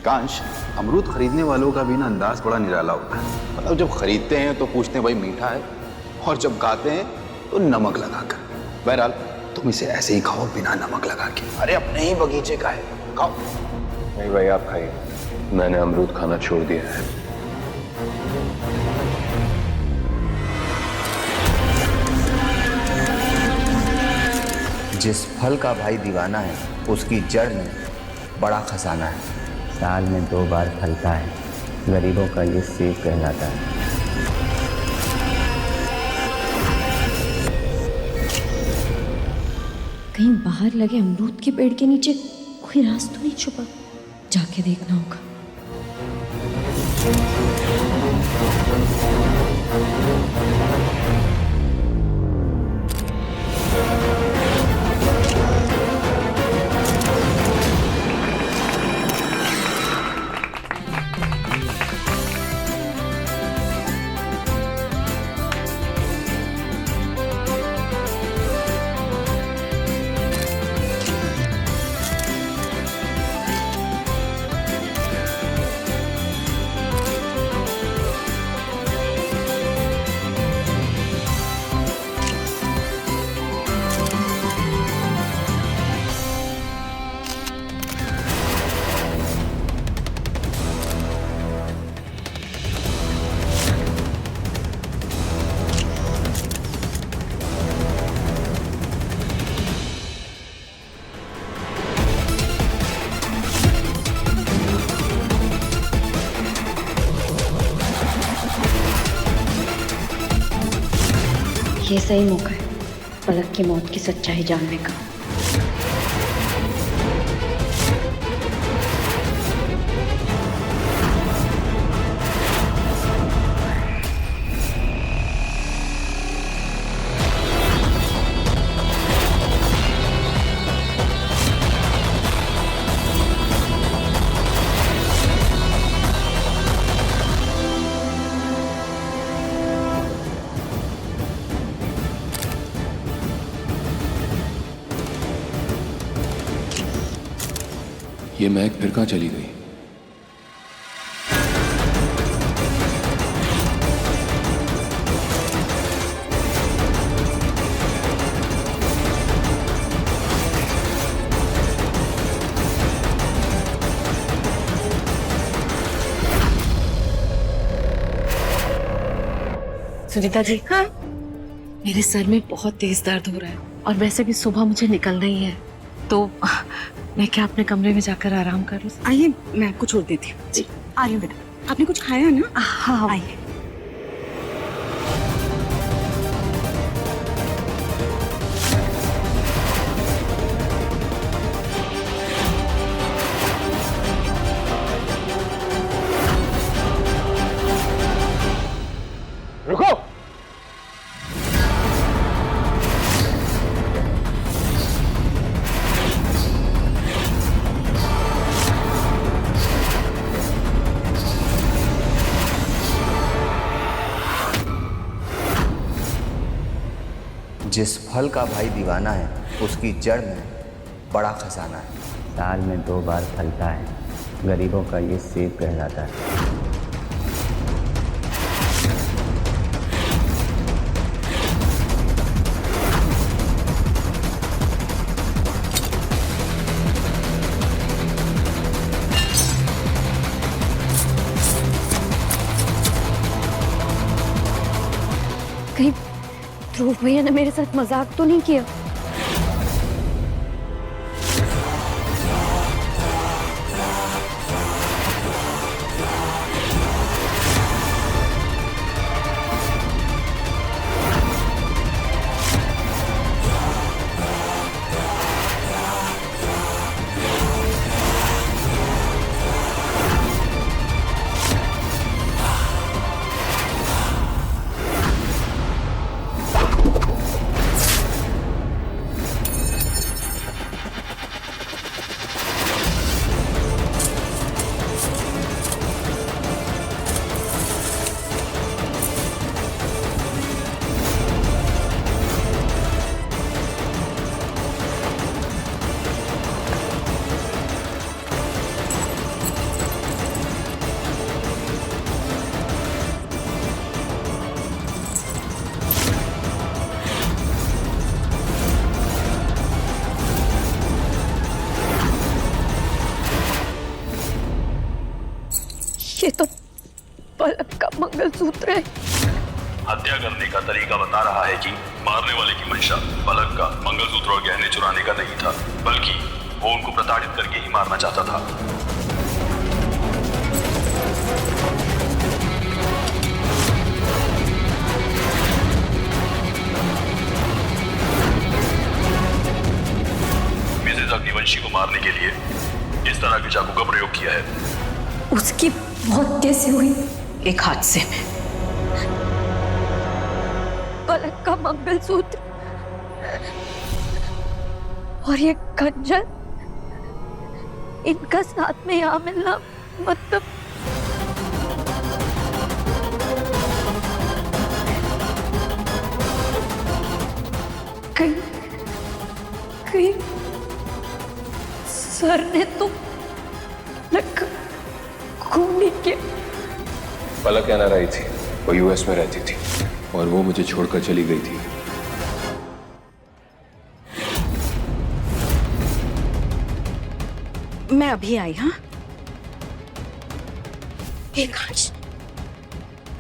विकांश, अमरूद खरीदने वालों का भी ना अंदाज बड़ा निराला होता है। मतलब जब खरीदते हैं तो पूछते हैं भाई मीठा है, और जब खाते हैं तो नमक लगाकर। बहरहाल तुम इसे ऐसे ही खाओ बिना नमक लगा के। अरे अपने ही बगीचे का है, खाओ। नहीं भाई आप खाइए, मैंने अमरूद खाना छोड़ दिया है। जिस फल का भाई दीवाना है उसकी जड़ में बड़ा खजाना है। साल में 2 बार फलता है, गरीबों का ये सेब कहलाता है। कहीं बाहर लगे अमरूद के पेड़ के नीचे कोई राज तो नहीं छुपा, जाके देखना होगा। ये सही मौका है पलक की मौत की सच्चाई जानने का। ये महक फिर कहाँ चली गई? सुनीता जी, हाँ, मेरे सर में बहुत तेज दर्द हो रहा है और वैसे भी सुबह मुझे निकलना ही है, तो मैं क्या अपने कमरे में जाकर आराम करूं? आइए, मैं आपको छोड़ देती हूँ। जी, आइए बेटा। आपने कुछ खाया ना? हाँ, आइए। रुको। जिस फल का भाई दीवाना है उसकी जड़ में बड़ा खजाना है। साल में 2 बार फलता है, गरीबों का ये सेब कहलाता है। कहीं ध्रुव भैया ने मेरे साथ मजाक तो नहीं किया? ये तो पलक का मंगलसूत्र है। हत्या करने का तरीका बता रहा है कि मारने वाले की मंशा पलक का मंगलसूत्र और गहने चुराने का नहीं था, बल्कि वो उनको प्रताड़ित करके ही मारना चाहता था। मिसेज अग्निवंशी को मारने के लिए इस तरह के चाकू का प्रयोग किया है। उसकी मौत कैसे हुई? एक हादसे में। पलक का मंगलसूत्र और ये खंजर, इनका साथ में यहाँ मिलना मतलब कहीं कहीं सर ने तो खूनी के। पलक यहाँ रही थी, वो यूएस में रहती थी और वो मुझे छोड़कर चली गई थी। मैं अभी आई। हाँ, कांच,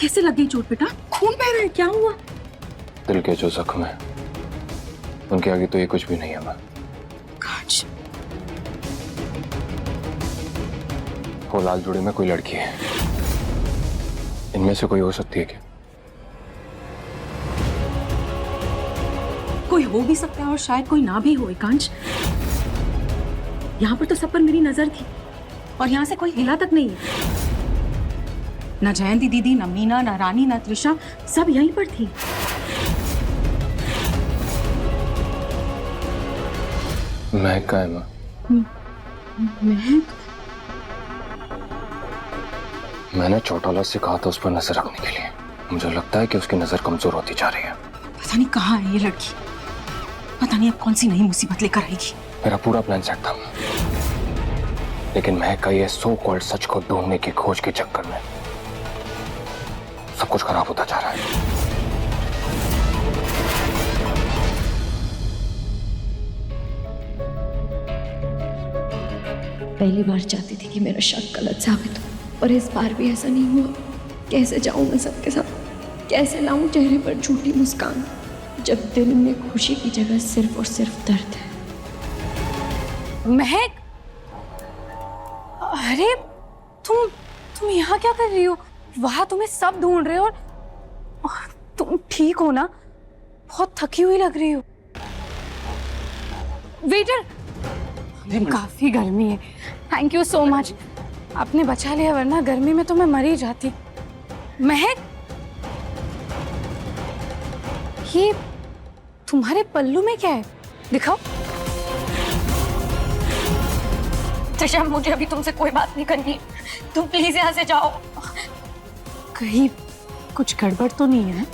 कैसे लग गई चोट बेटा? खून बह रहा है, क्या हुआ? दिल के जो जख्म है उनके आगे तो ये कुछ भी नहीं है। मां, कांच, वो लाल जोड़े में कोई लड़की है, इनमें से कोई हो सकती है क्या? कोई हो भी सकता है और शायद कोई ना भी हो। कांच, यहाँ पर तो सब पर मेरी नजर थी और यहाँ से कोई हिला तक नहीं है। ना जयंती दीदी, ना मीना, ना रानी, ना त्रिशा, सब यहीं पर थी। महक का है मां? महक? मैंने चौटाला से कहा था उस पर नजर रखने के लिए। मुझे लगता है कि उसकी नजर कमजोर होती जा रही है। पता नहीं कहाँ है ये लड़की, पता नहीं अब कौन सी नई मुसीबत लेकर आएगी। मेरा पूरा प्लान सेट था, लेकिन महक का ये सो कॉल्ड सच को ढूंढने की खोज के चक्कर में सब कुछ खराब होता जा रहा है। पहली बार चाहती थी कि मेरा शक गलत साबित हो, पर इस बार भी ऐसा नहीं हुआ। कैसे जाऊं मैं सबके साथ, कैसे लाऊं चेहरे पर झूठी मुस्कान, जब दिल में खुशी की जगह सिर्फ और सिर्फ दर्द है। महक, अरे तुम यहाँ क्या कर रही हो? वहां तुम्हें सब ढूंढ रहे हो और तुम ठीक हो ना? बहुत थकी हुई लग रही हो। वेटर, काफी गर्मी है। थैंक यू सो मच, आपने बचा लिया, वरना गर्मी में तो मैं मर ही जाती। महक, ये तुम्हारे पल्लू में क्या है? दिखाओ। त्रिशा, मुझे अभी तुमसे कोई बात नहीं करनी, तुम प्लीज यहाँ से जाओ। कहीं कुछ गड़बड़ तो नहीं है?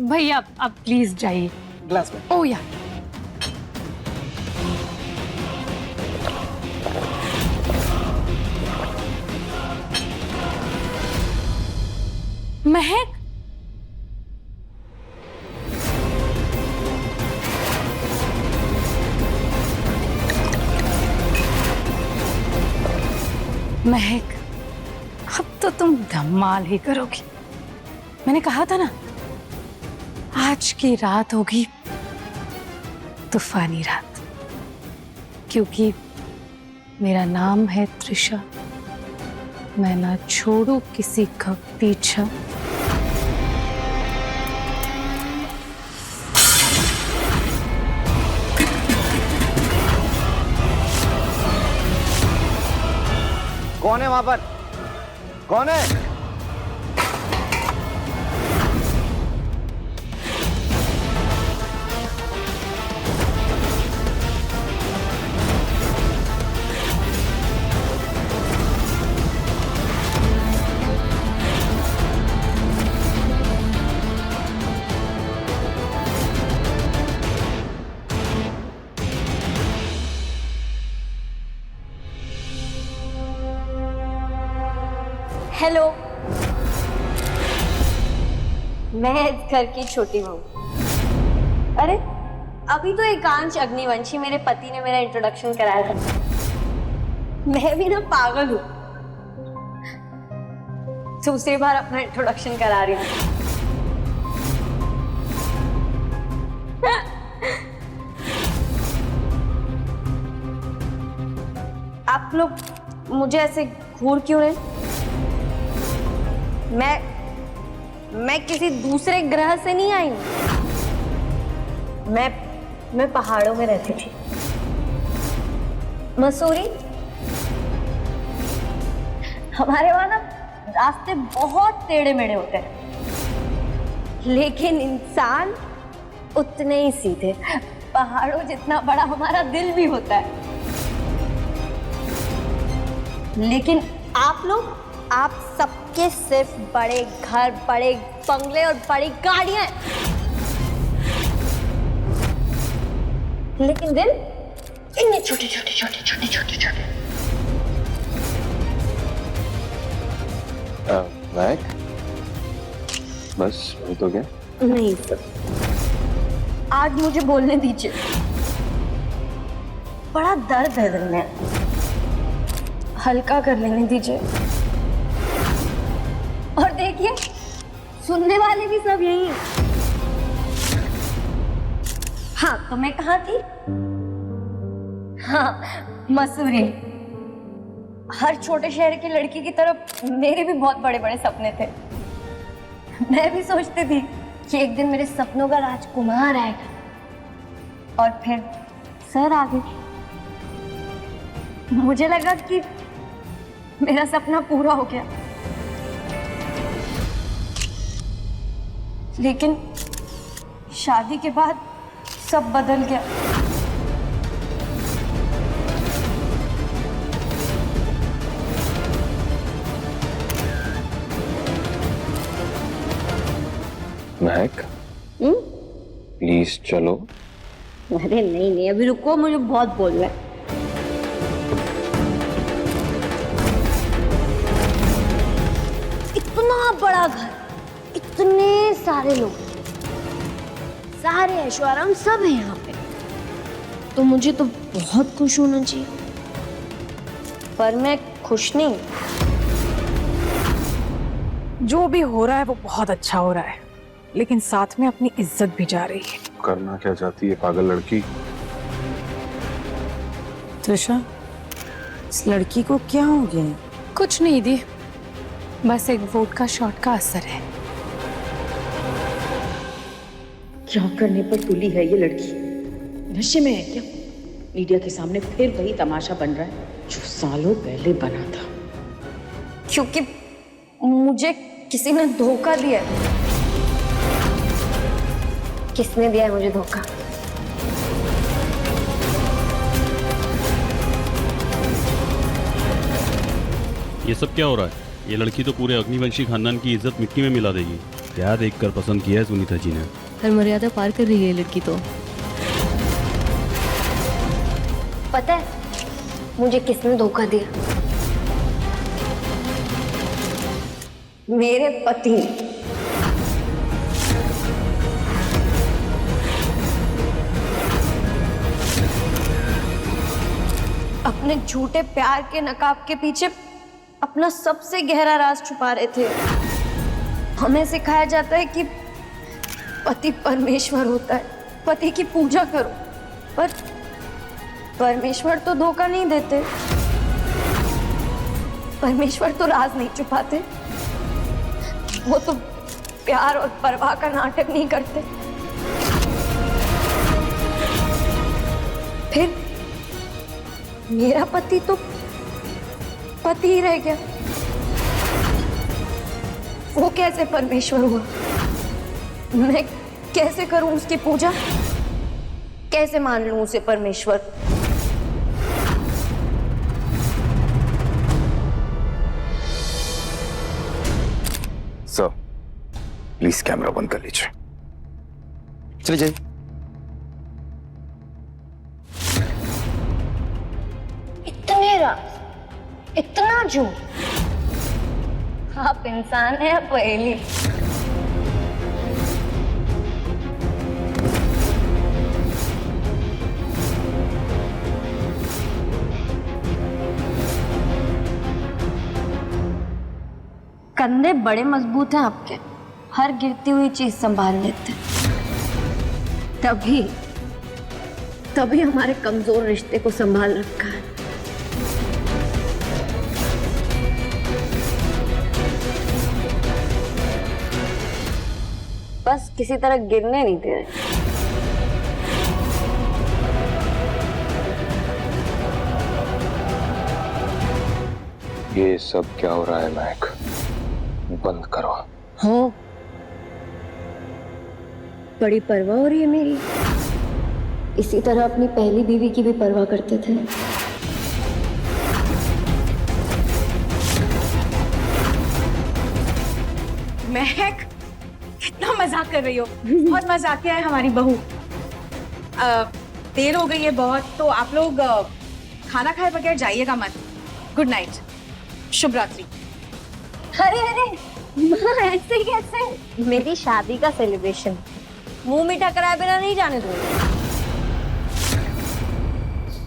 भैया आप प्लीज जाइए। ग्लास में। ओ या, महक, महक, अब तो तुम धमाल ही करोगी। मैंने कहा था ना, आज की रात होगी तूफानी रात, क्योंकि मेरा नाम है त्रिशा। मैं ना छोड़ू किसी का पीछा। कौन है वहां पर? कौन है? हेलो, मैं इस घर की छोटी बहू। अरे अभी तो एकांश अग्निवंशी, मेरे पति ने मेरा इंट्रोडक्शन कराया था। मैं भी ना पागल हूँ। दूसरी बार अपना इंट्रोडक्शन करा रही हूँ। आप लोग मुझे ऐसे घूर क्यों रहे? मैं किसी दूसरे ग्रह से नहीं आई हूँ। मैं पहाड़ों में रहती थी, मसूरी। हमारे वहां ना रास्ते बहुत टेढ़े मेढ़े होते हैं, लेकिन इंसान उतने ही सीधे। पहाड़ों जितना बड़ा हमारा दिल भी होता है। लेकिन आप लोग, आप सबके सिर्फ बड़े घर, बड़े बंगले और बड़ी गाड़ियां हैं, लेकिन दिल इतने छोटे छोटे छोटे छोटे छोटे छोटे। महक, बस वही तो क्या? नहीं सर, आज मुझे बोलने दीजिए। बड़ा दर्द है दिल में, हल्का कर लेने दीजिए। और देखिए, सुनने वाले भी सब यही हैं। हाँ, तो मैं कहाँ थी? हाँ, मसूरी। हर छोटे शहर की लड़की की तरफ मेरे भी बहुत बड़े बड़े सपने थे। मैं भी सोचती थी कि एक दिन मेरे सपनों का राजकुमार आएगा, और फिर सर आ गए। मुझे लगा कि मेरा सपना पूरा हो गया, लेकिन शादी के बाद सब बदल गया। महक, प्लीज चलो। अरे नहीं, अभी रुको, मुझे बहुत बोलना है। इतना बड़ा घर, इतने सारे लोग, सारे ऐशो आराम सब है यहाँ पे, तो मुझे तो बहुत खुश होना चाहिए। पर मैं खुश नहीं। जो भी हो रहा है वो बहुत अच्छा हो रहा है, लेकिन साथ में अपनी इज्जत भी जा रही है। करना क्या चाहती है पागल लड़की? त्रिशा, इस लड़की को क्या हो गया है? कुछ नहीं दी, बस एक वोडका शॉट का असर है। क्या करने पर तुली है ये लड़की? नशे में है क्या? मीडिया के सामने फिर वही तमाशा बन रहा है जो सालों पहले बना था। क्योंकि मुझे किसी ने धोखा दिया। किसने दिया है मुझे धोखा? ये सब क्या हो रहा है? ये लड़की तो पूरे अग्निवंशी खानदान की इज्जत मिट्टी में मिला देगी। क्या देखकर पसंद किया है सुनीता जी ने? हर मर्यादा पार कर रही है लड़की तो। पता है मुझे किसने धोखा दिया? मेरे पति ने। अपने झूठे प्यार के नकाब के पीछे अपना सबसे गहरा राज छुपा रहे थे। हमें सिखाया जाता है कि पति परमेश्वर होता है, पति की पूजा करो, पर परमेश्वर तो धोखा नहीं देते। परमेश्वर तो राज नहीं छुपाते, वो तो प्यार और परवाह का नाटक नहीं करते। फिर मेरा पति तो पति ही रह गया, वो कैसे परमेश्वर हुआ? मैं कैसे करूं उसकी पूजा? कैसे मान लूं उसे परमेश्वर? सर, प्लीज कैमरा बंद कर लीजिए। चलिए जाइए। इतने राज, इतना झूठ, आप इंसान है या पहेली? कंधे बड़े मजबूत हैं आपके, हर गिरती हुई चीज संभाल लेते हैं। तभी हमारे कमजोर रिश्ते को संभाल रखा है। बस किसी तरह गिरने नहीं दे रहे। ये सब क्या हो रहा है महक? बंद करो। हो बड़ी परवाह हो रही है मेरी। इसी तरह अपनी पहली बीवी की भी परवाह करते थे। महक, कितना मजाक कर रही हो। बहुत मजाकिया है हमारी बहू। देर हो गई है बहुत, तो आप लोग खाना खाए बगैर जाइएगा मत। गुड नाइट, शुभ रात्रि। अरे अरे माँ, ऐसे कैसे? मेरी शादी का सेलिब्रेशन, मुंह मीठा कराए बिना नहीं जाने दूंगी।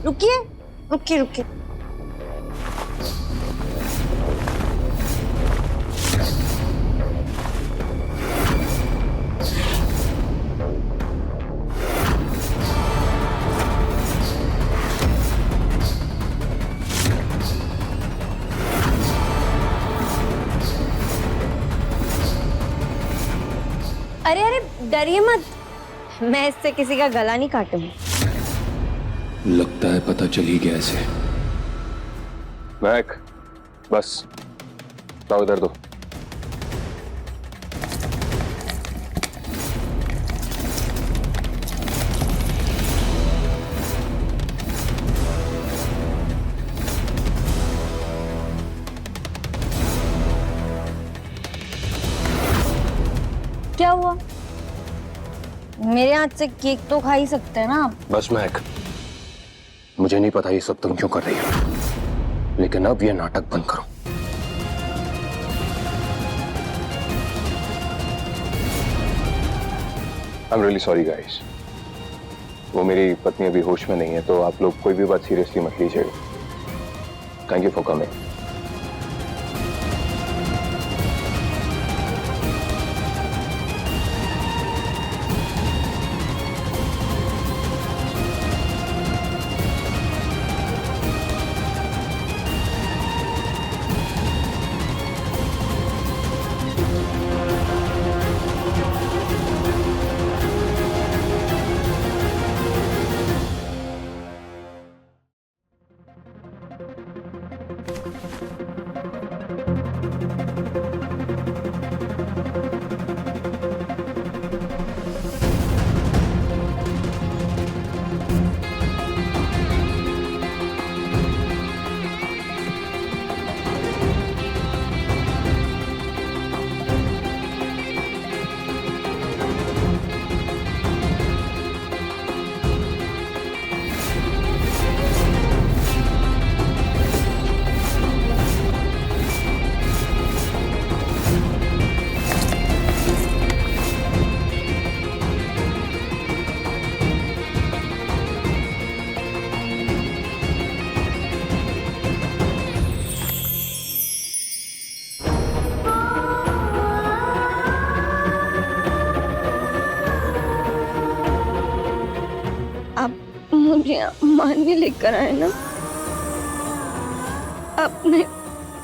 रुकिए रुकिए रुकिए। अरे अरे डरिए मत, मैं इससे किसी का गला नहीं काटूंगी। लगता है पता चल ही गया इसे। महक, बस लाओ इधर दो। क्या हुआ? मेरे हाथ से केक तो खा ही सकते हैं ना आप। बस महक, मुझे नहीं पता ये सब तुम क्यों कर रही हो, लेकिन अब ये नाटक बंद करो। I am really sorry guys. वो मेरी पत्नी अभी होश में नहीं है, तो आप लोग कोई भी बात सीरियसली मत लीजिएगा। Thank you for coming. मुझे मानने लेकर आए ना, आपने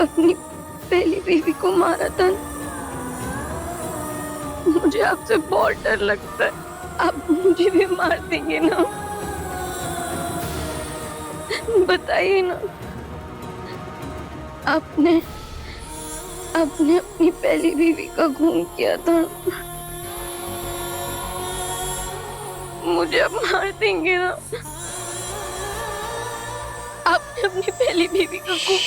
अपनी पहली बीवी को मारा था। मुझे आपसे बहुत डर लगता है, आप मुझे भी मार देंगे ना? बताइए ना। आपने अपनी पहली बीवी का खून किया था, मुझे अब मार देंगे ना? आपने अपनी पहली बीवी का खून।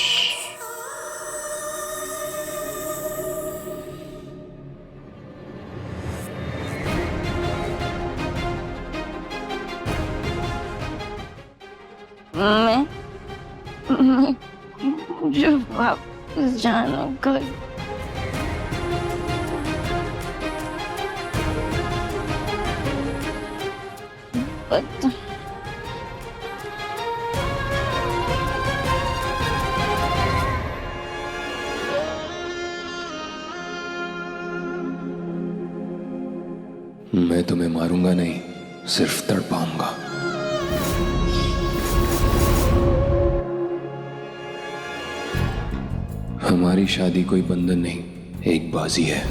मैं मुझे वापस जाना घर। पता तुम्हें मारूंगा नहीं, सिर्फ तड़पाऊंगा। हमारी शादी कोई बंधन नहीं, एक बाजी है।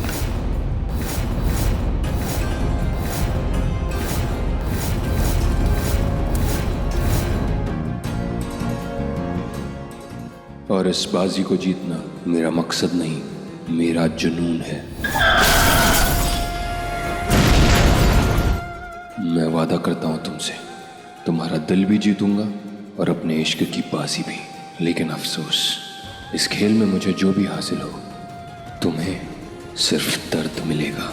और इस बाजी को जीतना मेरा मकसद नहीं, मेरा जुनून है। मैं वादा करता हूं तुमसे, तुम्हारा दिल भी जीतूंगा और अपने इश्क की बाजी भी। लेकिन अफसोस, इस खेल में मुझे जो भी हासिल हो, तुम्हें सिर्फ दर्द मिलेगा।